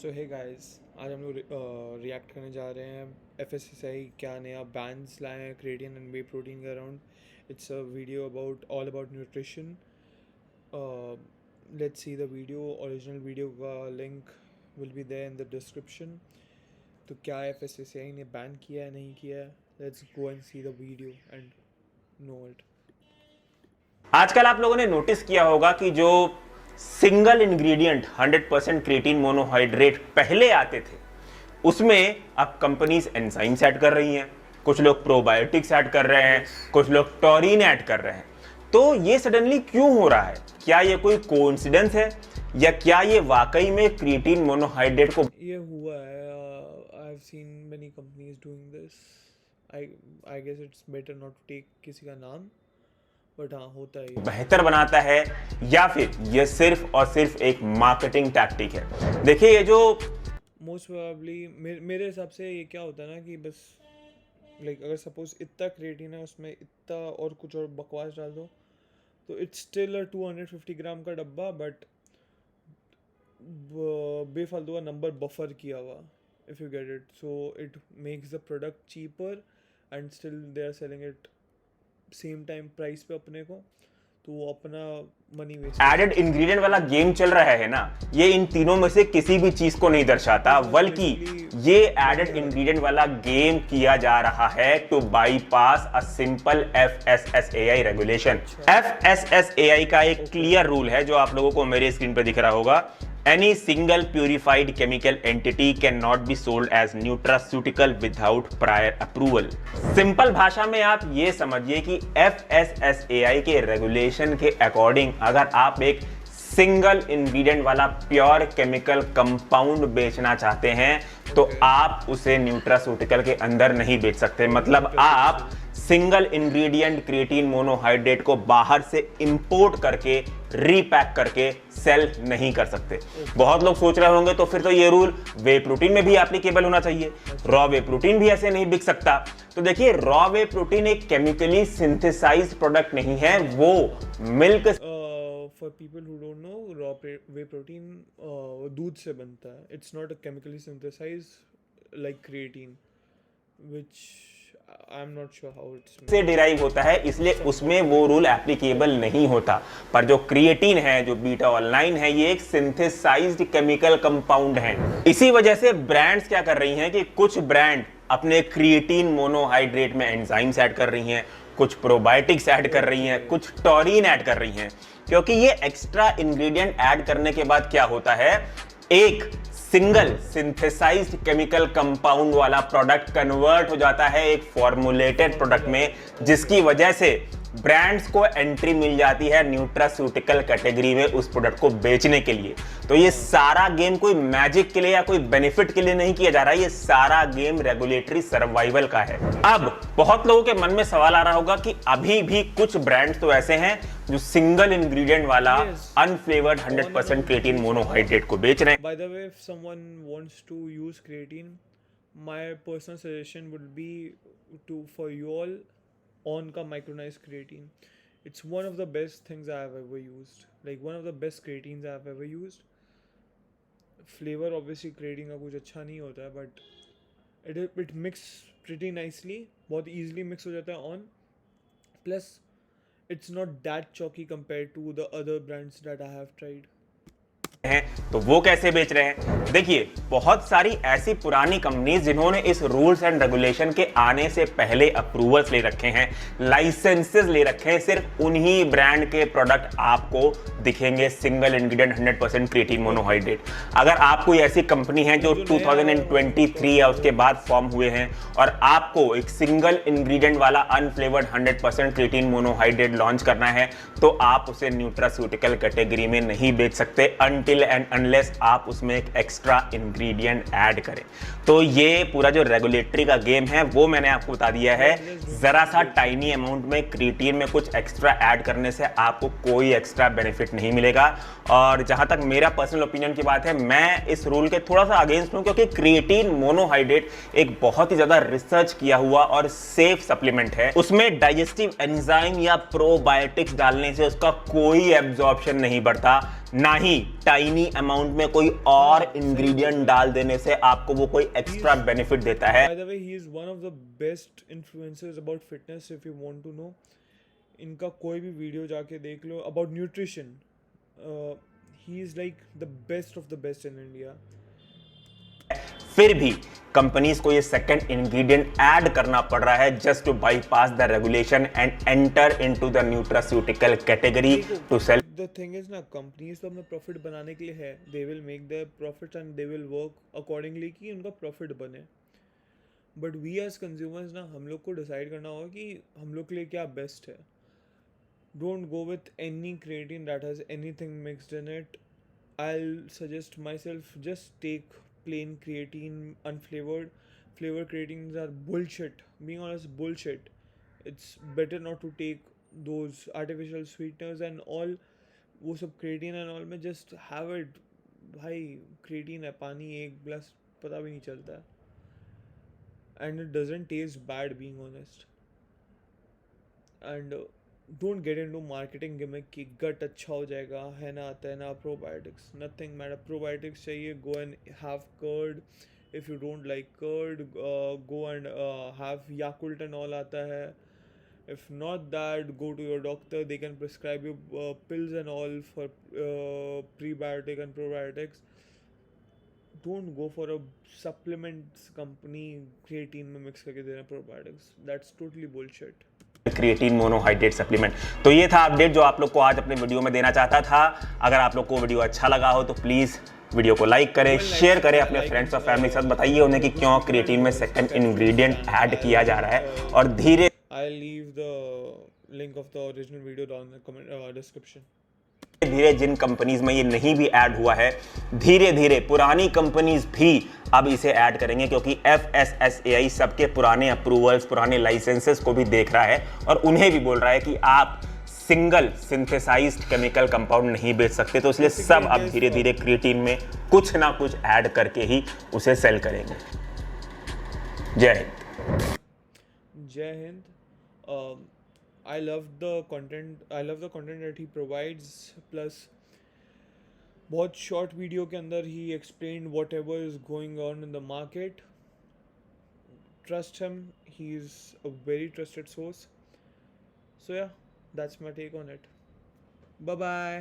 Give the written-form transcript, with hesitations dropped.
सो hey guys, आज हम लोग रिएक्ट करने जा रहे हैं एफएसएसआई क्या नया बैंस लाए हैं क्रिएटिन एंड वे प्रोटीन के around. It's a video about all about nutrition. Let's see the video. Original video का link will be there in the description. तो क्या एफएसएसआई ने बैन किया है नहीं किया है, let's go and see the video and know it. आजकल आप लोगों ने नोटिस किया होगा कि जो सिंगल इंग्रेडिएंट 100% क्रिएटिन मोनोहाइड्रेट पहले आते थे, उसमें अब कंपनीज एंजाइम्स ऐड कर रही हैं, कुछ लोग प्रोबायोटिक्स ऐड कर रहे हैं, कुछ लोग टॉरिन ऐड कर रहे हैं। तो ये सडनली क्यों हो रहा है? क्या ये कोई कोइंसिडेंस है या क्या ये वाकई में क्रिएटिन मोनोहाइड्रेट को ये हुआ है। I have seen many companies doing this. I guess it's better not to take किसी का नाम, बट हाँ होता है। बेहतर बनाता है या फिर ये सिर्फ और सिर्फ एक मार्केटिंग टैक्टिक है? देखिए, ये जो मोस्ट प्रोबेबली मेरे हिसाब से ये क्या होता है ना कि बस लाइक अगर सपोज इतना क्रिएटिन है उसमें इतना और कुछ और बकवास डाल दो तो इट्स स्टिल अ 250 ग्राम का डब्बा, बट बेफालतू का नंबर बफर किया हुआ, if you get it. So it makes the product cheaper and still they are selling it same time price पे अपने को, तो वो अपना मनी वेस्ट। एडेड इंग्रेडिएंट वाला गेम चल रहा है ना, ये इन तीनों में से किसी भी चीज को नहीं दर्शाता, बल्कि ये एडेड इंग्रेडिएंट वाला गेम किया जा रहा है to bypass a simple FSSAI regulation. FSSAI का एक क्लियर रूल है जो आप लोगों को मेरे स्क्रीन पर दिख रहा होगा। Any single purified chemical entity cannot be sold as nutraceutical without prior approval। Simple भाषा में आप ये समझिए कि FSSAI के रेगुलेशन के अकॉर्डिंग अगर आप एक सिंगल इंग्रेडिएंट वाला प्योर केमिकल कंपाउंड बेचना चाहते हैं तो आप उसे न्यूट्रास्यूटिकल के अंदर नहीं बेच सकते। मतलब आप सिंगल इंग्रेडिएंट क्रिएटिन मोनोहाइड्रेट को बाहर से इंपोर्ट करके रीपैक करके सेल नहीं कर सकते। बहुत लोग सोच रहे होंगे तो फिर तो ये रूल वे प्रोटीन में भी एप्लीकेबल होना चाहिए, रॉ वे प्रोटीन भी ऐसे नहीं बिक सकता। तो देखिए, रॉ वे प्रोटीन एक केमिकली सिंथेसाइज्ड प्रोडक्ट नहीं है, वो milk for people who don't know, raw whey protein दूध से बनता है। It's not a chemically synthesized like creatine, which I am not sure how it's से डिराइव होता है, इसलिए उसमें वो रूल एप्लीकेबल नहीं होता। पर जो क्रिएटिन है, जो बीटा ऑनलाइन है, ये एक सिंथेसाइज्ड केमिकल कंपाउंड है। इसी वजह से ब्रांड्स क्या कर रही हैं कि कुछ ब्रांड अपने क्रिएटिन मोनोहाइड्रेट में एंजाइम्स ऐड कर रही हैं, कुछ प्रोबायोटिक्स ऐड कर रही हैं, कुछ टॉरिन ऐड कर रही हैं, क्योंकि ये एक्स्ट्रा इंग्रेडिएंट ऐड करने के बाद क्या होता है, एक सिंगल सिंथेसाइज्ड केमिकल कंपाउंड वाला प्रोडक्ट कन्वर्ट हो जाता है एक फॉर्मुलेटेड प्रोडक्ट में, जिसकी वजह से ब्रांड्स को एंट्री मिल जाती है न्यूट्रास्यूटिकल कैटेगरी में उस प्रोडक्ट को बेचने के लिए। तो ये सारा गेम कोई मैजिक के लिए या कोई बेनिफिट के लिए नहीं किया जा रहा है, ये सारा गेम रेगुलेटरी सर्वाइवल का है। अब बहुत लोगों के मन में सवाल आ रहा होगा कि अभी भी कुछ ब्रांड्स तो ऐसे हैं जो सिंगल इंग्रेडिएंट वाला अनफ्लेवर्ड 100% क्रिएटिन मोनोहाइड्रेट को बेच रहे हैं। By the way, if someone wants to use creatine, my personal suggestion would be for you all on ka micronized creatine. It's one of the best things I have ever used. Like one of the best creatines I have ever used. Flavor obviously creatine का कुछ अच्छा नहीं होता है, but it mix pretty nicely. बहुत easily mix हो जाता है on. Plus, it's not that chalky compared to the other brands that I have tried. हैं तो वो कैसे बेच रहे हैं? देखिए, बहुत सारी ऐसी पुरानी कंपनीज जिन्होंने इस रूल्स एंड रेगुलेशन के आने से पहले अप्रूवल्स ले रखे हैं, लाइसेंसेस ले रखे हैं, सिर्फ उन्हीं ब्रांड के प्रोडक्ट आपको दिखेंगे सिंगल इंग्रेडिएंट 100% क्रिएटिन मोनोहाइड्रेट। अगर आप कोई ऐसी कंपनी है जो 2023 या उसके बाद फॉर्म हुए हैं और आपको एक सिंगल इंग्रेडिएंट वाला अनफ्लेवर्ड 100% क्रिएटिन मोनोहाइड्रेट लॉन्च करना है, तो आप उसे न्यूट्रास्यूटिकल कैटेगरी में नहीं बेच सकते until and unless आप उसमें एक एक्स्ट्रा इंग्रेडिएंट ऐड करें। तो ये पूरा जो रेगुलेटरी का गेम है वो मैंने आपको बता दिया है। जरा सा टाइनी अमाउंट में क्रिएटिन में कुछ एक्स्ट्रा ऐड करने से आपको कोई एक्स्ट्रा बेनिफिट नहीं मिलेगा। और जहां तक मेरा पर्सनल ओपिनियन की बात है, मैं इस रूल के थोड़ा सा अगेंस्ट हूं, क्योंकि क्रिएटिन मोनोहाइड्रेट एक बहुत ही ज्यादा रिसर्च किया हुआ और सेफ सप्लीमेंट है। उसमें डाइजेस्टिव एंजाइम या प्रोबायोटिक्स डालने से उसका कोई एब्जॉर्प्शन नहीं बढ़ता, ना ही टाइनी अमाउंट में कोई और इंग्रेडिएंट डाल देने से आपको वो कोई एक्स्ट्रा बेनिफिट देता है। By the way, he is one of the best influencers about fitness if you want to know. इनका कोई भी वीडियो जाके देख लो about nutrition. He is like the best of the best in India. फिर भी companies को ये second ingredient add करना पड़ रहा है just to bypass the regulation and enter into the nutraceutical category to sell. The thing is ना, companies तो अपना प्रॉफिट बनाने के लिए है, they will make their profits and they will work accordingly कि उनका प्रॉफिट बने. बट वी एज कंज्यूमर्स ना, हम लोग को डिसाइड करना होगा कि हम लोग के लिए क्या बेस्ट है. Don't go with any creatine that has anything mixed in it. I'll suggest myself just take plain creatine, unflavored. Flavored creatines are bullshit. Being honest, bullshit. It's better not to take those artificial sweeteners and all. वो सब creatine and all में just have it. भाई creatine है, पानी एक गिलास पता भी नहीं चलता है. And it doesn't taste bad, being honest. And don't get into marketing gimmick कि gut अच्छा हो जाएगा, है ना, आता है ना probiotics. Nothing matter. Probiotics चाहिए, go and have curd. If you don't like curd, go and have Yakult and all आता है. If not that, go to your doctor. They can prescribe you pills and all for prebiotic and probiotics. Don't go for a supplements company creatine में mix करके देना probiotics. That's totally bullshit. Creatine monohydrate supplement. तो ये था update जो आप लोग को आज अपने वीडियो में देना चाहता था। अगर आप लोग को वीडियो अच्छा लगा हो तो प्लीज़ वीडियो को लाइक करें, शेयर करें अपने फ्रेंड्स और फैमिली के साथ। बताइए उन्हें कि क्यों क्रिएटिन में सेकंड इंग्रेडिएंट ऐड किया जा रहा है। और धीरे I'll leave the link of the original video down in the comment description. धीरे जिन कंपनीज में ये नहीं भी ऐड हुआ है, धीरे धीरे पुरानी कंपनीज भी अब इसे ऐड करेंगे, क्योंकि FSSAI सबके पुराने अप्रूवल्स, पुराने लाइसेंसेस को भी देख रहा है और उन्हें भी बोल रहा है कि आप सिंगल सिंथेसाइज्ड केमिकल कंपाउंड नहीं बेच सकते। तो इसलिए सब अब धीरे धीरे क्रिएटिन में कुछ ना कुछ ऐड करके ही उसे सेल करेंगे। जय Hind. Jai Hind. I love the content. I love the content that he provides. Plus, बहुत short video के अंदर he explained whatever is going on in the market. Trust him. He's a very trusted source. So yeah, that's my take on it. Bye bye.